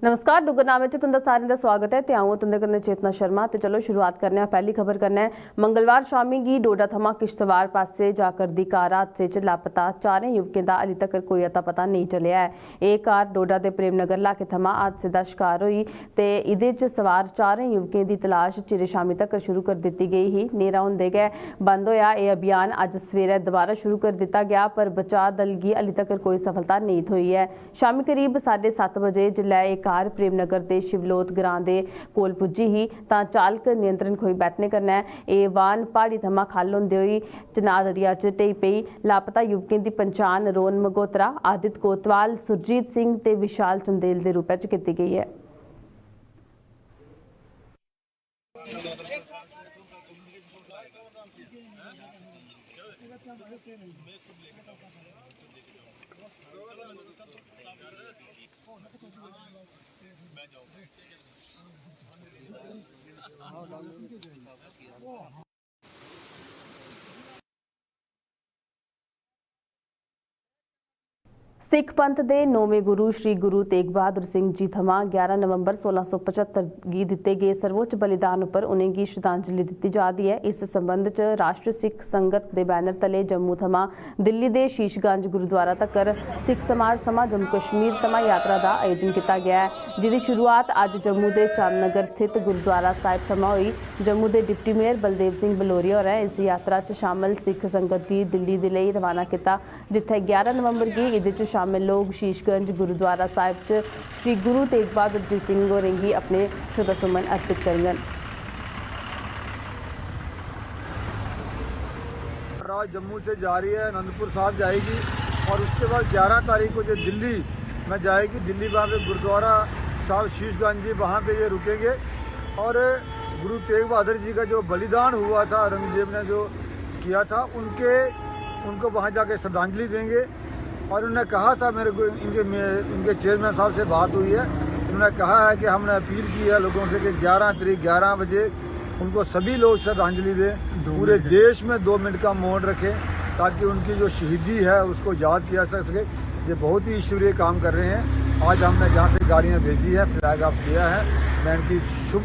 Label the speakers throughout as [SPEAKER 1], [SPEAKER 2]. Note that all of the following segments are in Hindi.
[SPEAKER 1] नमस्कार डुगरनामे च तुंदा सारें दा स्वागत है ते आऊं तुंदे कन्नै चेतना शर्मा। ते चलो शुरुआत करने पहली खबर कन्नै। मंगलवार शामी गी डोडा थमां किश्तवाड़ पासे जा करदी कार हादसे च लापता 4 युवकें दा अल्ली तक्कर कोई अता पता नेईं चलेआ है। एह् कार डोडा दे प्रेमनगर इलाके थमां हादसे दा शिकार होई ते इहदे च सवार 4 युवकें दी तलाश चिरे शामी तक्कर शुरू कर दित्ती गेई ही। न्हेरा होंदे गै बंद होया एह् अभियान अज्ज सवेरै दोबारा शुरू कर दित्ता गया, पर बचाऽ दल गी अल्ली तक्कर कोई सफलता नेईं थ्होई है। शामी करीब 7:30 बजे जिल्लै एह् कार प्रेमनगर दे शिवलोत ग्रां दे कोल पुज्जी ही तां चालक नियंत्रण खोई बैठने कन्नै एह् वाहन प्हाड़ी थमां ख'ल्ल होंदे होई चनाब दरिया च ढेई पेई। लापता युवकें दी पन्छान रोन मगोत्रा, आदित्य कोतवाल, सुरजीत सिंह ते विशाल चंदेल दे रूपै च कीती गेई है। सिख पंथ दे नौवें गुरु श्री गुरु तेग बहादुर सिंह जी थमां 11 नवंबर 1675 गी दित्ते गे सर्वोच्च बलिदान उप्पर उनेंगी श्रद्धांजलि दित्ती जा दी है। इस संबंध च राष्ट्र सिख संगत दे बैनर तले जम्मू थमां दिल्ली दे शीशगंज गुरुद्वारा तक्कर सिख समाज थमां जम्मू कश्मीर थमां यात्रा दा आयोजन किया गया है, जिहदी शुरुआत अज्ज जम्मू दे चांदनगर स्थित गुरुद्वारा साहिब थमां होई। जम्मू दे डिप्टी मेयर बलदेव सिंह बलोरिया होरें इस यात्रा च शामिल सिख संगत गी दिल्ली दे लेई रवाना किया, जित्थे 11 नवंबर गी इहदे च शामिल लोग शीशगंज गुरुद्वारा साहिब च श्री गुरु तेग बहादुर जी सिंह होरें गी अपने श्रद्धासुमन अर्पित करेंगे।
[SPEAKER 2] जम्मू से जा रही है, आनंदपुर साहब जाएगी और उसके बाद 11 तारीख को जो दिल्ली में जाएगी। दिल्ली वहाँ पे गुरुद्वारा साहब शीशगंज जी वहाँ पे ये रुकेंगे और गुरु तेग बहादुर जी का जो बलिदान हुआ था, औरंगजेब ने जो किया था, उनको वहाँ जाके श्रद्धांजलि देंगे। और उन्होंने कहा था, मेरे को इनके चेयरमैन साहब से बात हुई है, उन्होंने कहा है कि हमने अपील की है लोगों से कि 11 तारीख 11 बजे उनको सभी लोग श्रद्धांजलि दें। पूरे देश में 2 मिनट का मौन रखें ताकि उनकी जो शहीदी है उसको याद किया जा सके। ये बहुत ही ईश्वरीय काम कर रहे हैं। आज हमने जहाँ से गाड़ियाँ भेजी है, फ्लैग ऑफ किया है। मैं इनकी शुभ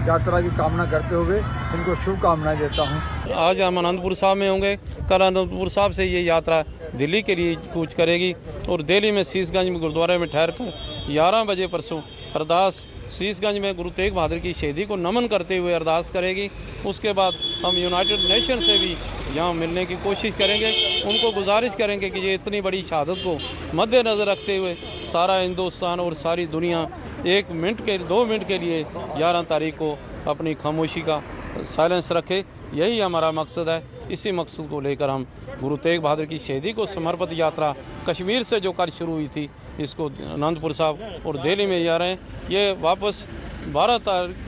[SPEAKER 2] यात्रा की कामना करते हुए इनको शुभकामनाएं देता हूँ।
[SPEAKER 3] आज हम आनंदपुर साहब में होंगे। कल आनंदपुर साहब से ये यात्रा दिल्ली के लिए कूच करेगी और दिल्ली में शीशगंज में गुरुद्वारे में ठहर कर 11 बजे परसों अरदास शीशगंज में गुरु तेग बहादुर की शहीदी को नमन करते हुए अरदास करेगी। उसके बाद हम यूनाइटेड नेशन से भी यहाँ मिलने की कोशिश करेंगे। उनको गुजारिश करेंगे कि ये इतनी बड़ी शहादत को मद्देनज़र रखते हुए सारा हिंदुस्तान और सारी दुनिया 2 मिनट के लिए 11 तारीख को अपनी खामोशी का साइलेंस रखे। यही हमारा मकसद है। इसी मकसद को लेकर हम गुरु तेग बहादुर की शहीदी को समर्पित यात्रा कश्मीर से जो कल शुरू हुई थी, इसको आनंदपुर साहब और दिल्ली में जा रहे हैं। ये वापस 12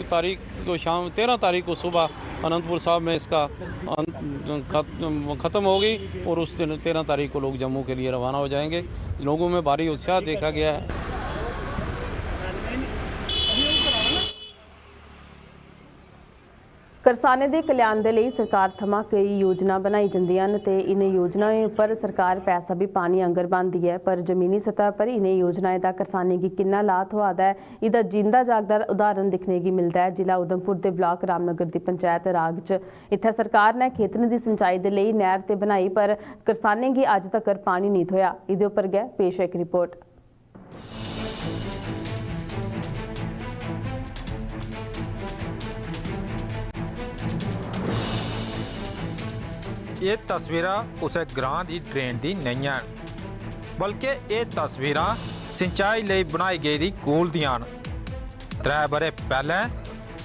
[SPEAKER 3] तारीख को शाम 13 तारीख को सुबह आनंदपुर साहब में इसका ख़त्म होगी और उस दिन 13 तारीख को लोग जम्मू के लिए रवाना हो जाएंगे। लोगों में भारी उत्साह देखा गया है।
[SPEAKER 1] करसाने दे कल्याण दे लई सरकार थमां कई योजना बनाई जंदियां न ते इनें योजनाएं उप्पर सरकार पैसा भी पानी आंगर पांदी है, पर जमीनी सतह पर इनें योजनाएं दा करसानें गी किन्ना लाभ थ्होआ दा है, इहदा जींदा जागदा उदाहरण दिक्खने गी मिलदा है जिला उधमपुर दे ब्लाक रामनगर दी पंचायत राग च। इत्थै सरकार ने खेतरें दी सिंचाई दे लई नहर ते बनाई, पर करसानें गी अज्ज तक्कर पानी नहीं थ्होया। इहदे उप्पर गै पेश है इक रिपोर्ट।
[SPEAKER 4] ये तस्वीरां उस ग्रां दी ड्रेन दी नहीं हैं, बल्कि ये तस्वीरां सिंचाई लई बनाई गेदी कूल दियां न। 3 बरे पहले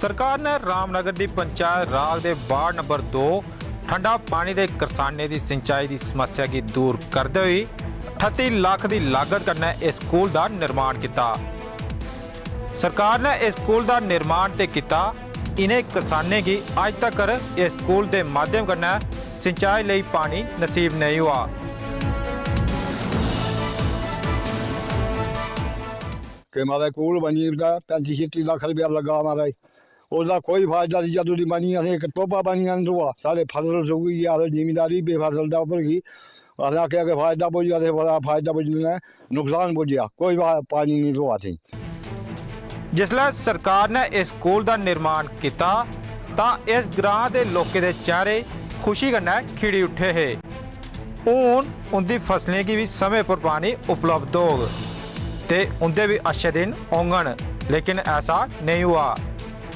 [SPEAKER 4] सरकार ने रामनगर दी पंचायत राग दे वार्ड नंबर 2 ठंडा पानी दे करसाने दी सिंचाई दी समस्या की दूर करदे हुए 38 लाख दी लागत कन्नै इस स्कूल दा निर्माण किया। सरकार ने इस स्कूल दा निर्माण ते किया। इन्हें किसानें की अज तक इस स्कूल के माध्यम कन्नै सिंचाई लई पानी नसीब नहीं हुआ।
[SPEAKER 2] कि महाराज कूल बनी 35-36 लाख रुपया लगा महाराज, उसका कोई फायदा नहीं। जदों दी बनी असें एक टोबा बनी अंदर सारे फसल सुगी गया, जमींदारी बेफसल दा उप्पर गई। असें आखेआ कि फायदा पुज्जा ते बड़ा फायदा पुज्जना नुकसान पुज्जा कोई पानी नहीं थोआ थी।
[SPEAKER 4] जिसलै सरकार ने इस स्कूल का निर्माण किया तां इस ग्रां दे लोकें दे चेहरे खुशी कन्नै खिड़ी उठे हे। हून उंदी फसलें गी भी समय पर पानी उपलब्ध होग ते उंदे भी अच्छे दिन होंगन, लेकिन ऐसा नहीं हुआ।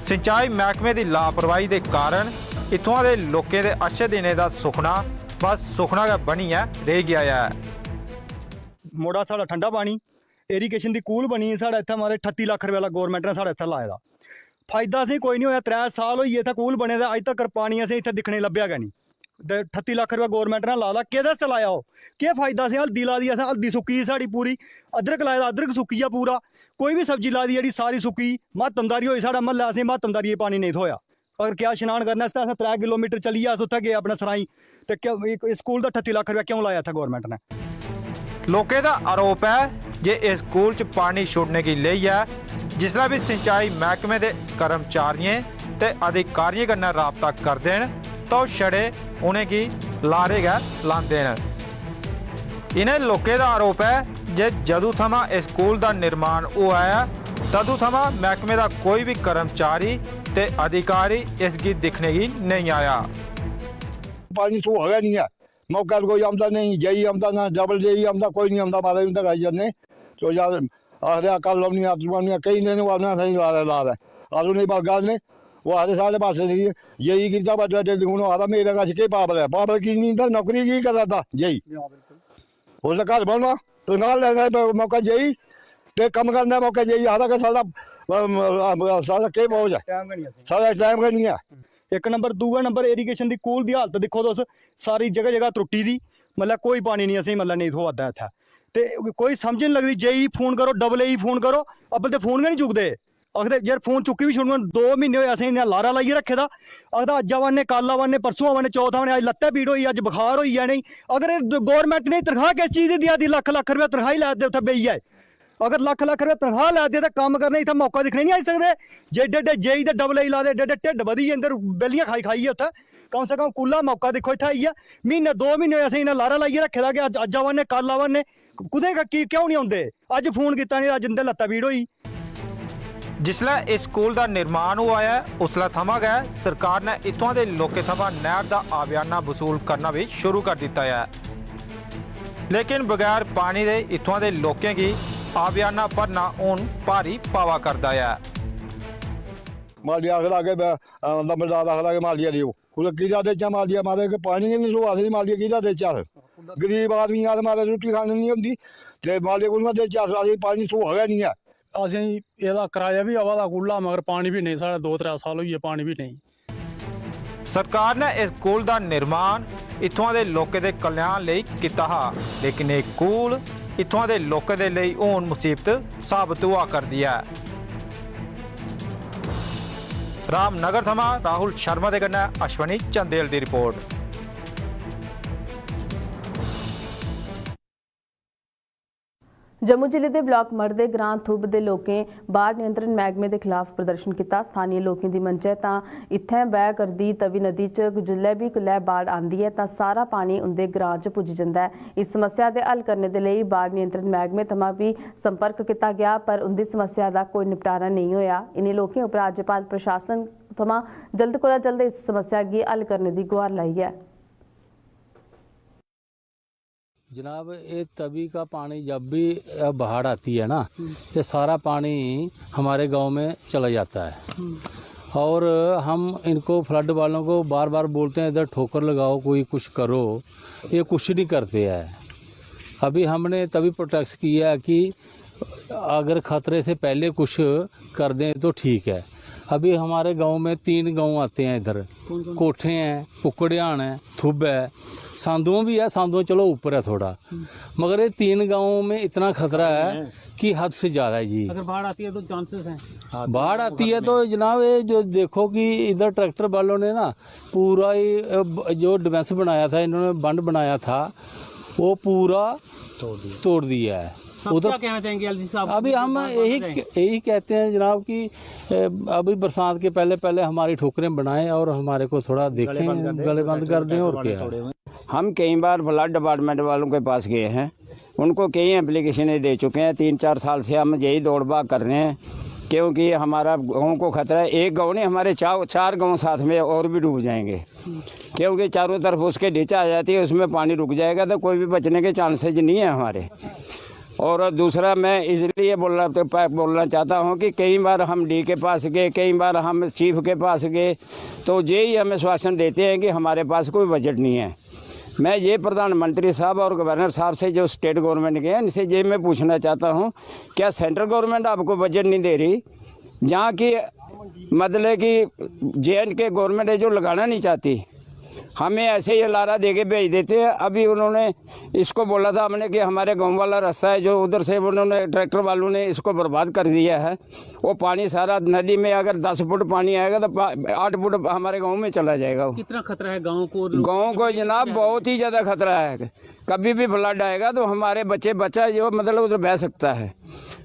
[SPEAKER 4] सिंचाई महकमे की लापरवाही के कारण इत्थुआं दे लोकें दे अच्छे दिनें दा सुखना बस सुखना गै बनियै रह गया है।
[SPEAKER 5] मोड़ा साढ़ा ठंडा पानी इरीगेशन की कूल बनी साढ़े इत्थै मारे 38 लाख रुपये गौरमेंट ने साढ़े इत्थै लाए दा। फायदा असें कोई नहीं होया, 3 साल होई गे इत्थै कूल बने दे, अज तक पानी असें इत्थै दिक्खने लब्भेआ गै नहीं। ते 38 लाख रुपये गौरमेंट ने ला दा, केह्दे आस्तै लाया ओह्? केह् फायदा? असें हल्दी ला दी, असें हल्दी सुक्की साढ़ी पूरी, अदरक लाए दा अदरक सुक्की आ पूरा, कोई भी सब्जी लाई दी जेह्ड़ी सारी सुक्की। महात्मदारी होई साढ़ा म्हल्ला, असें महात्मदारी पानी नहीं थ्होया। अगर क्या स्नान करने आस्तै असें 3 किलोमीटर चलिए अस उत्थै गे अपने सराई, ते स्कूल का 38 लाख रुपया क्यों लाया इत्थै गौरमेंट ने?
[SPEAKER 4] लोकें दा आरोप है जे इस स्कूल च पानी छुड़ने की लेइयै जिसलै भी सिंचाई महकमे के कर्मचारियों ते अधिकारियों कन्नै राबता करते हैं तो छड़े उनेंगी लारे गै लांदे न। इन्हें लोकें दा आरोप है जे जदों थमां इस स्कूल का निर्माण हुआ है तदों थमां महकमे का कोई भी कर्मचारी ते अधिकारी इसकी दिखने की नहीं आया।
[SPEAKER 2] पानी तो है नहीं है, मौका कोई आमदा नहीं, जई आमदा ना डबल जई आमदा, कोई नहीं आमदा मारे उनका गाई जाने तो यार आखिर कल लवनी आत्मा कई दिन वारना सही ला रहा आलू नहीं बात गल ने वो आधे साढ़े पास नहीं यही किता बदला दे हूँ आता मेरे कछ के पावर है, पावर की नहीं था नौकरी की करा था यही उसने घर बनना तनखा लेना मौका यही ते कम करना मौका यही आता कि सारा के मौज है, सारा टाइम का नहीं है।
[SPEAKER 5] एक नंबर, दूआ नंबर इरीगेशन की कूल की हालत दिक्खो तुस, सारी जगह जगह त्रुट्टी दी, मतलब कोई पानी नहीं असें मतलब नहीं थ्होआ दा इत्थै। ते कोई समझ नहीं लगदी, जेई फोन करो डबल ए फोन करो, अब्बल ते फोन गै नहीं चुकदे। आखदे यार फोन चुक्की भी छुड़न, 2 महीने होए असें इन्ना लारा लाइयै रखे दा। आखदा अज्ज आवाने कल आवाने परसों आवाने चौथ आवाने, अज्ज लत्तै पीड़ होई, अज्ज बुखार होई जाने। अगर गौरमेंट ने तनखाह किस चीज़ दी दिया दी, लक्ख लक्ख रुपया तनखाह ही लै दे उत्थै बेहियै। अगर लक्ख लक्ख रुपया तनखाह लै दे तो कम्म करने इत्थै मौका दिक्खने नहीं आई सकदे। जे एड्डे एड्डे जेई ते डबल ए ला दे, एड्डे एड्डे ढिड्ड बधी जंदे बेलियां खाई खाइयै उत्थै। कम से कम कुल्ला मौका दिक्खो इत्थै आइयै, महीने 2 महीने असें इन्ना लारा लाइयै रखे दा कि अज्ज आवाने कल आवाने, कुदै क्यों नहीं औंदे? अज्ज फोन कीता नहीं, अज्ज इंदे लत्ता पीड़ होई।
[SPEAKER 4] जिसलै इस स्कूल का निर्माण हुआ है उसलै थमां गै सरकार ने इत्थुआं दे लोकें थमां नहर का आबियाना वसूल करना भी शुरू कर दिता है, लेकिन बगैर पानी के इत्थुआं दे लोकें की आबियाना भरना हूँ भारी पावा करता है।
[SPEAKER 2] मालिया आखदा के लंबरदार आखदा के मालिया देओ, कुदै किदा देचा मालिया मारे के पानी नहीं थ्होआ दी, मालिया किदा देचा गरीब आदमी आ मारे रुट्टी खाने नहीं होंदी ते मालिया कोल देचा पानी थ्होआ गै नहीं है।
[SPEAKER 6] असें एह्दा कराया भी आवा दा कूला, मगर पानी भी नहीं, साढ़े 2-3 साल होई गे पानी भी नहीं।
[SPEAKER 4] सरकार ने इस कूल का निर्माण इत्थुआं दे लोकें दे कल्याण लई कीता हा, लेकिन एक कूल इत्थुआं दे लोकें दे लई हुण मुसीबत साबित हुआ करदी है। रामनगर थमां राहुल शर्मा दे कन्नै अश्वनी चंदेल दी रिपोर्ट।
[SPEAKER 1] जम्मू जिले के ब्लॉक मर्दे ग्रां थुब के लोकें बाढ़ नियंत्रण महकमे के खिलाफ प्रदर्शन किया। स्थानीय लोगों की मंच है तो इत्थै बह करदी तवी नदी च जिल्लै भी कुल्लै बाढ़ आती है तो सारा पानी उनके ग्रां च पुज्ज जाता है। इस समस्या के हल करने के लिए बाढ़ नियंत्रण महकमे थमां भी संपर्क किया गया पर उनकी समस्या का कोई निपटारा नहीं होया। इन्हें लोगों उपर राज्यपाल प्रशासन थमां जल्द कोला जल्द इस समस्या की हल करने की गुहार लाई है।
[SPEAKER 7] जनाब ये तवी का पानी जब भी बाढ़ आती है ना, ये सारा पानी हमारे गांव में चला जाता है और हम इनको फ्लड वालों को बार बार बोलते हैं इधर ठोकर लगाओ, कोई कुछ करो, ये कुछ नहीं करते हैं। अभी हमने तभी प्रोटेक्ट किया है कि अगर ख़तरे से पहले कुछ कर दें तो ठीक है। अभी हमारे गांव में 3 गांव आते हैं, इधर कोठे हैं, कुकड़ियान है, थुब है, सांदुओं भी है, सांदुओं चलो ऊपर है थोड़ा, मगर ये 3 गांवों में इतना खतरा है कि हद से ज़्यादा है जी।
[SPEAKER 6] अगर बाढ़ आती है तो चांसेस हैं,
[SPEAKER 7] बाढ़ आती है तो जनाब ये जो देखो कि इधर ट्रैक्टर वालों ने ना पूरा ही जो डिफेंस बनाया था, इन्होंने बंद बनाया था, वो पूरा तोड़ दिया है।
[SPEAKER 6] उधर क्या कहना चाहेंगे एलजी साहब?
[SPEAKER 7] अभी हम यही कहते हैं जनाब कि अभी बरसात के पहले हमारी ठोकरें बनाएं और हमारे को थोड़ा देखें, गले बंद कर दें और क्या।
[SPEAKER 8] हम कई बार ब्लड डिपार्टमेंट वालों के पास गए हैं, उनको कई एप्लीकेशनें दे चुके हैं। 3-4 साल से हम यही दौड़ भाग कर रहे हैं, क्योंकि हमारा गाँव को खतरा है। एक गाँव नहीं, हमारे 4 गाँव साथ में और भी डूब जाएंगे, क्योंकि चारों तरफ उसके ढीचा आ जाती है, उसमें पानी रुक जाएगा तो कोई भी बचने के चांसेज नहीं है हमारे। और दूसरा मैं इसलिए बोलना चाहता हूँ कि कई बार हम डी के पास गए, कई बार हम चीफ के पास गए, तो यही हमें आश्वासन देते हैं कि हमारे पास कोई बजट नहीं है। मैं ये प्रधानमंत्री साहब और गवर्नर साहब से जो स्टेट गवर्नमेंट के हैं, इनसे ये मैं पूछना चाहता हूँ, क्या सेंट्रल गवर्नमेंट आपको बजट नहीं दे रही? जहाँ की मतलब कि JNK गवर्नमेंट है जो लगाना नहीं चाहती, हमें ऐसे ही लारा दे के भेज देते हैं। अभी उन्होंने इसको बोला था हमने कि हमारे गांव वाला रास्ता है जो उधर से उन्होंने ट्रैक्टर वालों ने इसको बर्बाद कर दिया है। वो पानी सारा नदी में अगर 10 फुट पानी आएगा तो 8 फुट हमारे गांव में चला जाएगा।
[SPEAKER 9] कितना खतरा है गांव को?
[SPEAKER 8] गांव को जनाब बहुत ही ज़्यादा खतरा है। कभी भी फ्लड आएगा तो हमारे बच्चा जो मतलब उधर बह सकता है,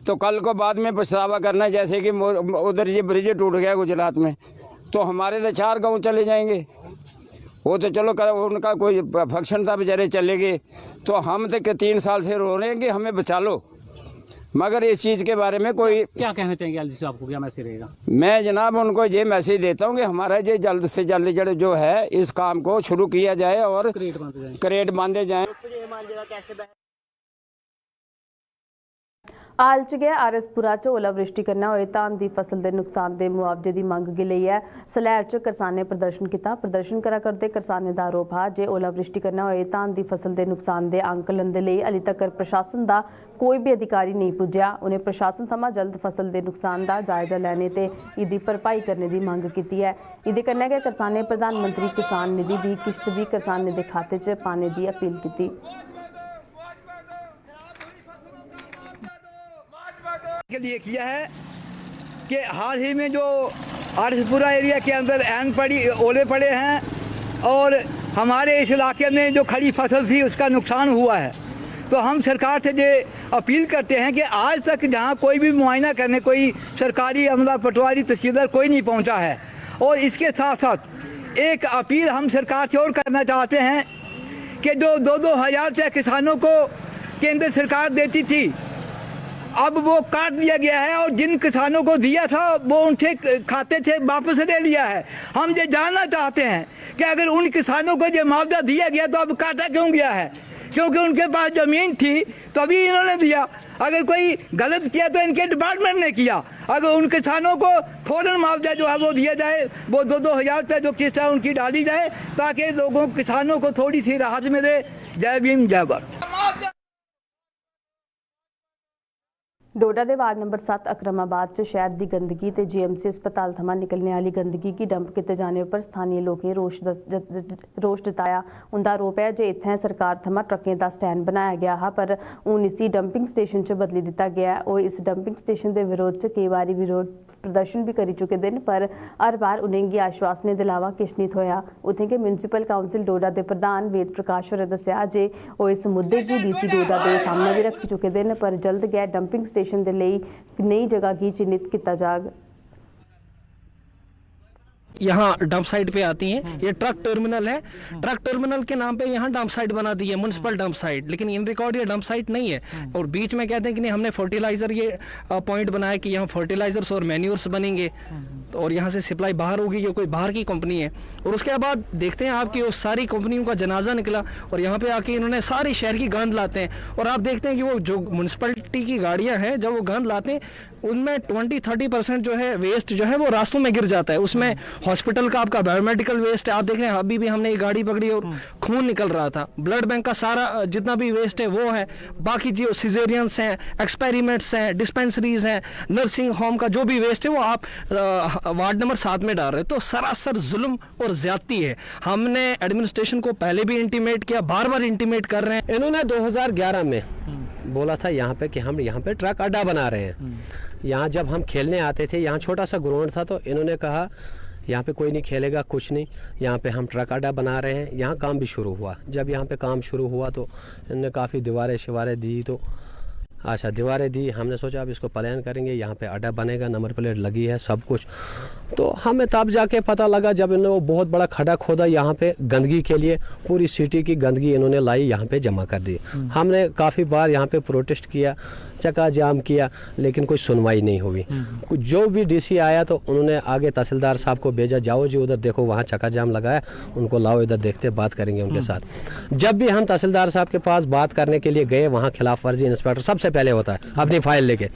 [SPEAKER 8] तो कल को बाद में पछतावा करना। जैसे कि उधर ये ब्रिज टूट गया गुजरात में, तो हमारे तो 4 गाँव चले जाएंगे। वो तो चलो उनका कोई फंक्शन था, बेचारे चले गए, तो हम तो 3 साल से रो रहे हैं कि हमें बचा लो, मगर इस चीज़ के बारे में कोई।
[SPEAKER 9] क्या कहना चाहेंगे एलजी साहब को, क्या मैसेज रहेगा?
[SPEAKER 8] मैं जनाब उनको ये मैसेज देता हूँ कि हमारा ये जल्द से जल्द जो है इस काम को शुरू किया जाए और क्रेट बांधे जाएँ।
[SPEAKER 1] हाल च गए आरएसपुरा च ओलावृष्टि कन्नै होए धान दी फसल दे नुकसान दे मुआवजे दी मंग गी लेई है। सलैर च करसानें प्रदर्शन किया। प्रदर्शन करा करदे करसानें दा आरोप हा जे ओलावृष्टि कन्नै होए धान दी फसल दे नुकसान दे आंकलन दे लेई हाली तक प्रशासन दा कोई भी अधिकारी नहीं पुज्जा। उन्हें प्रशासन थमां जल्द फसल दे नुकसान दा जायजा लैने ते इसदी भरपाई करने दी मंग कीती है। इहदे कन्नै गै करसानें प्रधानमंत्री किसान निधि दी किश्त भी करसानें दे खाते च पाने दी अपील कीती।
[SPEAKER 10] के लिए किया है कि हाल ही में जो आरएसपुरा एरिया के अंदर ओले पड़े हैं और हमारे इस इलाके में जो खड़ी फसल थी उसका नुकसान हुआ है, तो हम सरकार से ये अपील करते हैं कि आज तक जहां कोई भी मुआयना करने कोई सरकारी अमला, पटवारी, तहसीलदार कोई नहीं पहुंचा है। और इसके साथ साथ एक अपील हम सरकार से और करना चाहते हैं कि जो 2-2 हज़ार रुपये किसानों को केंद्र सरकार देती थी, अब वो काट दिया गया है और जिन किसानों को दिया था वो उनके खाते से वापस ले लिया है। हम ये जानना चाहते हैं कि अगर उन किसानों को ये मुआवजा दिया गया तो अब काटा क्यों गया है? क्योंकि उनके पास ज़मीन थी तभी इन्होंने दिया। अगर कोई गलत किया तो इनके डिपार्टमेंट ने किया। अगर उन किसानों को फौरन मुआवजा जो है वो दिया जाए, वो 2-2 हज़ार रुपये जो किस्त है उनकी डाली जाए, ताकि लोगों किसानों को थोड़ी सी राहत मिले। जय भीम, जय भारत।
[SPEAKER 1] डोडा दे वार्ड नंबर 7 अकरमाबाद च शहर दी गंदगी ते GMC अस्पताल थमां निकलने वाली गंदगी गी डंप किए जाने पर स्थानीय लोकें रोष जताया। उनका आरोप है जे इत्थें सरकार थमां ट्रकें दा स्टैंड बनाया गया हा, पर हुण इसी डंपिंग स्टेशन च बदली दिता गया है। और इस डंपिंग स्टेशन के विरोध च कई बारी विरोध प्रदर्शन भी करी चुके हैं, पर हर बार उन्हेंगी आश्वासने के अलावा किश नहीं थोया। उत्थें के म्यूनसिपल काउंसिल डोडा के प्रधान वेद प्रकाश होरें दस्सिया जे ओह इस मुद्दे की DC डोडा के सामने भी रख चुके हैं, पर जल्द गै डंपिंग स्टेशन के लिए नई जगह की चिन्हित किया जाएगा।
[SPEAKER 11] यहाँ डंप साइट पे आती हैं। ये ट्रक टर्मिनल है, ट्रक टर्मिनल के नाम पे यहाँ डंप साइट बना दी है, म्युनिसिपल डंप साइट, लेकिन इन रिकॉर्ड ये डंप साइट नहीं है। और बीच में कहते हैं कि नहीं, हमने फर्टिलाइजर ये पॉइंट बनाया कि यहाँ फर्टिलाइजर्स और मैन्योर्स बनेंगे और यहाँ से सप्लाई बाहर होगी, ये कोई बाहर की कंपनी है। और उसके बाद देखते हैं आपकी उस सारी कंपनियों का जनाजा निकला और यहाँ पे आके इन्होंने सारी शहर की गंद लाते हैं। और आप देखते हैं कि वो जो म्यूनसिपलिटी की गाड़ियाँ हैं, जब वो गंद लाते हैं उनमें 20-30% जो है वेस्ट जो है वो रास्तों में गिर जाता है। उसमें हॉस्पिटल का आपका बायोमेडिकल वेस्ट है। आप देख रहे हैं अभी भी हमने ये गाड़ी पकड़ी और खून निकल रहा था। ब्लड बैंक का सारा जितना भी वेस्ट है वो है। बाकी जो सिजेरियंस हैं, एक्सपेरिमेंट्स हैं, डिस्पेंसरीज हैं, नर्सिंग होम का जो भी वेस्ट है वो आप वार्ड नंबर 7 में डाल रहे हैं। तो सरासर जुल्म और ज्यादती है। हमने एडमिनिस्ट्रेशन को पहले भी इंटीमेट किया, बार बार इंटीमेट कर रहे हैं।
[SPEAKER 12] इन्होंने 2011 में बोला था यहाँ पे कि हम यहाँ पे ट्रक अड्डा बना रहे हैं। यहाँ जब हम खेलने आते थे, यहाँ छोटा सा ग्राउंड था, तो इन्होंने कहा यहाँ पे कोई नहीं खेलेगा, कुछ नहीं, यहाँ पे हम ट्रक अड्डा बना रहे हैं। यहाँ काम भी शुरू हुआ। जब यहाँ पे काम शुरू हुआ तो इन्होंने काफ़ी दीवारें शिवारें दी, तो अच्छा दीवारें दी, हमने सोचा अब इसको प्लान करेंगे, यहाँ पे अड्डा बनेगा, नंबर प्लेट लगी है सब कुछ। तो हमें तब जाके पता लगा जब इन्होंने वो बहुत बड़ा खड्डा खोदा यहाँ पे गंदगी के लिए, पूरी सिटी की गंदगी इन्होंने लाई यहाँ पे जमा कर दी। हमने काफ़ी बार यहाँ पे प्रोटेस्ट किया, चक्का जाम किया, लेकिन कोई सुनवाई नहीं हुई। जो भी डीसी आया तो उन्होंने आगे तहसीलदार साहब को भेजा, जाओ जी उधर देखो वहाँ चक्का जाम लगा है, उनको लाओ इधर देखते बात करेंगे उनके साथ। जब भी हम तहसीलदार साहब के पास बात करने के लिए गए, वहाँ खिलाफ वर्जी इंस्पेक्टर सबसे पहले होता है अपनी फाइल लेके,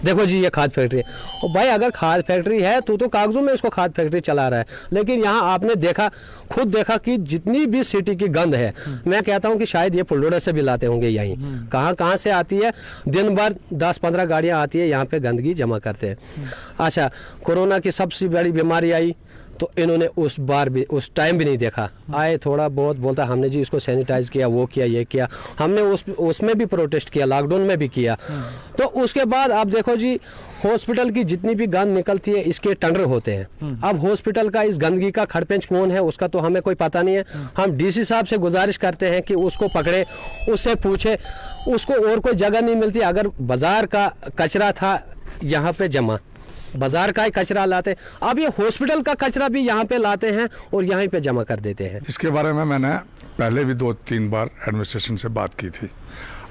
[SPEAKER 12] देखो जी ये खाद फैक्ट्री है। और भाई अगर खाद फैक्ट्री है तो कागजों में इसको खाद फैक्ट्री चला रहा है, लेकिन यहाँ आपने देखा, खुद देखा कि जितनी भी सिटी की गंद है, मैं कहता हूँ कि शायद ये पुलडोडा से भी लाते होंगे यहीं, कहाँ से आती है, दिन भर 10-15 गाड़ियाँ आती है यहाँ पे गंदगी जमा करते हैं। अच्छा कोरोना की सबसे बड़ी बीमारी आई तो इन्होंने उस बार भी उस टाइम भी नहीं देखा, आए थोड़ा बहुत बोलता हमने जी इसको सैनिटाइज किया, वो किया, ये किया, हमने उसमें भी प्रोटेस्ट किया, लॉकडाउन में भी किया। तो उसके बाद आप देखो जी हॉस्पिटल की जितनी भी गंद निकलती है इसके टेंडर होते हैं। अब हॉस्पिटल का इस गंदगी का खड़पेंच कौन है उसका तो हमें कोई पता नहीं है। हम डीसी साहब से गुजारिश करते हैं कि उसको पकड़े, उससे पूछे, उसको और कोई जगह नहीं मिलती। अगर बाजार का कचरा था यहाँ पे जमा, बाजार का ही कचरा लाते, अब ये हॉस्पिटल का कचरा भी यहाँ पे लाते हैं और यहीं पे जमा कर देते हैं।
[SPEAKER 13] इसके बारे में मैंने पहले भी 2-3 बार एडमिनिस्ट्रेशन से बात की थी।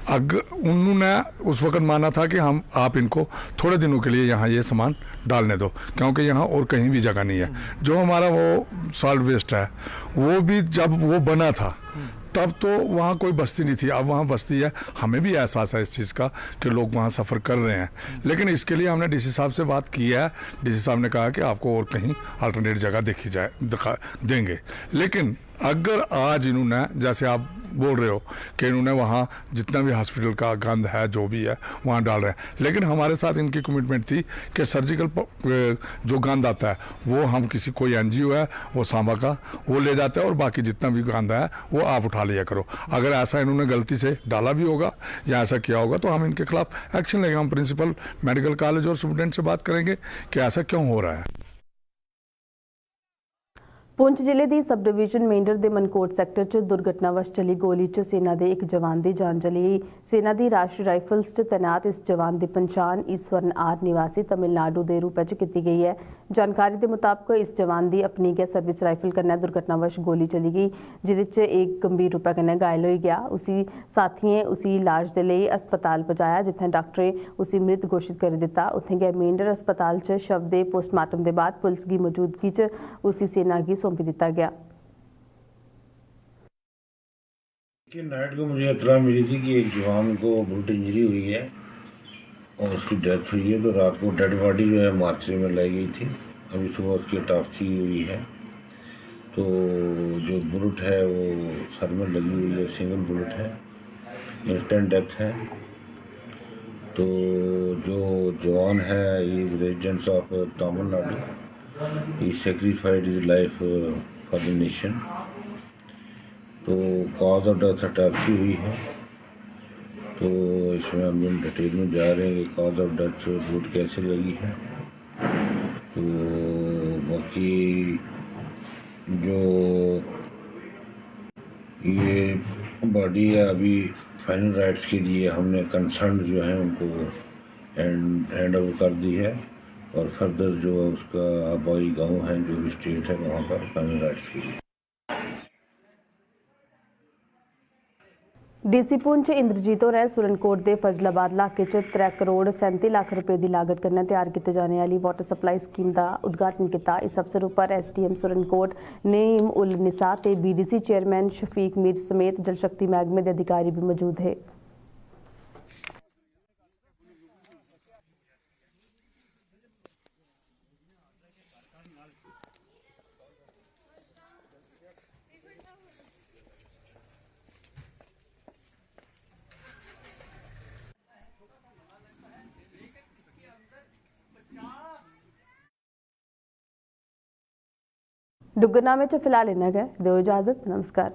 [SPEAKER 13] उन्होंने उस वक्त माना था कि आप इनको थोड़े दिनों के लिए यहाँ ये सामान डालने दो, क्योंकि यहाँ और कहीं भी जगह नहीं है। जो हमारा वो सॉल्ट वेस्ट है वो भी जब वो बना था तब तो वहाँ कोई बस्ती नहीं थी, अब वहाँ बस्ती है। हमें भी एहसास है इस चीज़ का कि लोग वहाँ सफ़र कर रहे हैं, लेकिन इसके लिए हमने डीसी साहब से बात की है। डीसी साहब ने कहा कि आपको और कहीं अल्टरनेट जगह दिखा देंगे। लेकिन अगर आज इन्होंने, जैसे आप बोल रहे हो कि इन्होंने वहाँ जितना भी हॉस्पिटल का गंद है जो भी है वहाँ डाल रहे हैं, लेकिन हमारे साथ इनकी कमिटमेंट थी कि सर्जिकल जो गंद आता है वो हम कोई NGO है वो सांबा का वो ले जाता है, और बाकी जितना भी गंद है वो आप उठा लिया करो। अगर ऐसा इन्होंने गलती से डाला भी होगा या ऐसा किया होगा तो हम इनके खिलाफ एक्शन लेंगे। हम प्रिंसिपल मेडिकल कॉलेज और सुप्रिटेंडेंट से बात करेंगे कि ऐसा क्यों हो रहा है।
[SPEAKER 1] पुंछ ਜ਼ਿਲ੍ਹੇ ਦੀ ਸਬ ਡਿਵੀਜ਼ਨ ਮੇਂਢਰ ਦੇ ਮਨਕੋਟ ਸੈਕਟਰ 'ਚ ਦੁਰਘਟਨਾਵਸ਼ ਚਲੀ ਗੋਲੀ 'ਚ ਸੈਨਾ ਦੇ ਇੱਕ ਜਵਾਨ ਦੀ ਜਾਨ ਚਲੀ। ਸੈਨਾ ਦੀ ਰਾਸ਼ਟਰੀ ਰਾਈਫਲਸ 'ਚ ਤੈਨਾਤ ਇਸ ਜਵਾਨ ਦੀ ਪਛਾਣ ਈਸਵਰਨ ਆਰ ਨਿਵਾਸੀ तमिलनाडु ਦੇ रूप 'ਚ ਕੀਤੀ ਗਈ ਹੈ। जानकारी के मुताबिक इस जवान की अपनी गै सर्विस राइफल कन्नै दुर्घटनावश गोली चली गई, जिहदे एक गंभीर रूप कन्नै घायल हो गया। उसी साथियों उसी इलाज के लिए अस्पताल पहुंचाया, जिथे डॉक्टरें उसी मृत घोषित कर दिता। उत्थे गै मेंढर अस्पताल च शव के पोस्टमार्टम के बाद पुलिस की मौजूदगी च उसी सेना की सौंपी दिता गया।
[SPEAKER 14] नाइट को मुझे इतला मिली थी कि एक जवान को बुलेट इंजरी हुई है और उसकी डेथ हुई है। तो रात को डेड बॉडी जो है मार्चरी में लाई गई थी, अभी सुबह उसकी ऑटोप्सी हुई है। तो जो बुलेट है वो सर में लगी हुई है, सिंगल बुलेट है, इंस्टेंट डेथ है। तो जो जवान है ये residents of Tamil Nadu, he सेक्रीफाइड his life for the nation. तो कॉज ऑफ डेथ ऑटोप्सी हुई है, तो इसमें हम लोग डिटेल में जा रहे हैं कि कॉज ऑफ डेथ बुलेट कैसे लगी है। तो बाकी जो ये बॉडी है अभी फाइनल राइट्स के लिए हमने कंसर्न जो है उनको हैंड ओवर कर दी है, और फर्दर जो उसका आबाई गांव है जो भी स्टेट है वहाँ पर फाइनल राइट्स के लिए।
[SPEAKER 1] डीसी पुंछ इंद्रजीत होरें सुरनकोट के फजलाबाद इलाके 3 करोड़ 37 लाख रुपए की लागत कन्नै तैयार की जाने वाली वाटर सप्लाई स्कीम का उद्घाटन किया। इस अवसर पर SDM सुरनकोट नईम उल निसा ते BDC चेयरमैन शफीक मीर समेत जल शक्ति महकमे के अधिकारी भी मौजूद है। डुगरनामे च फिलहाल इन्ना गै, दो इजाजत, नमस्कार।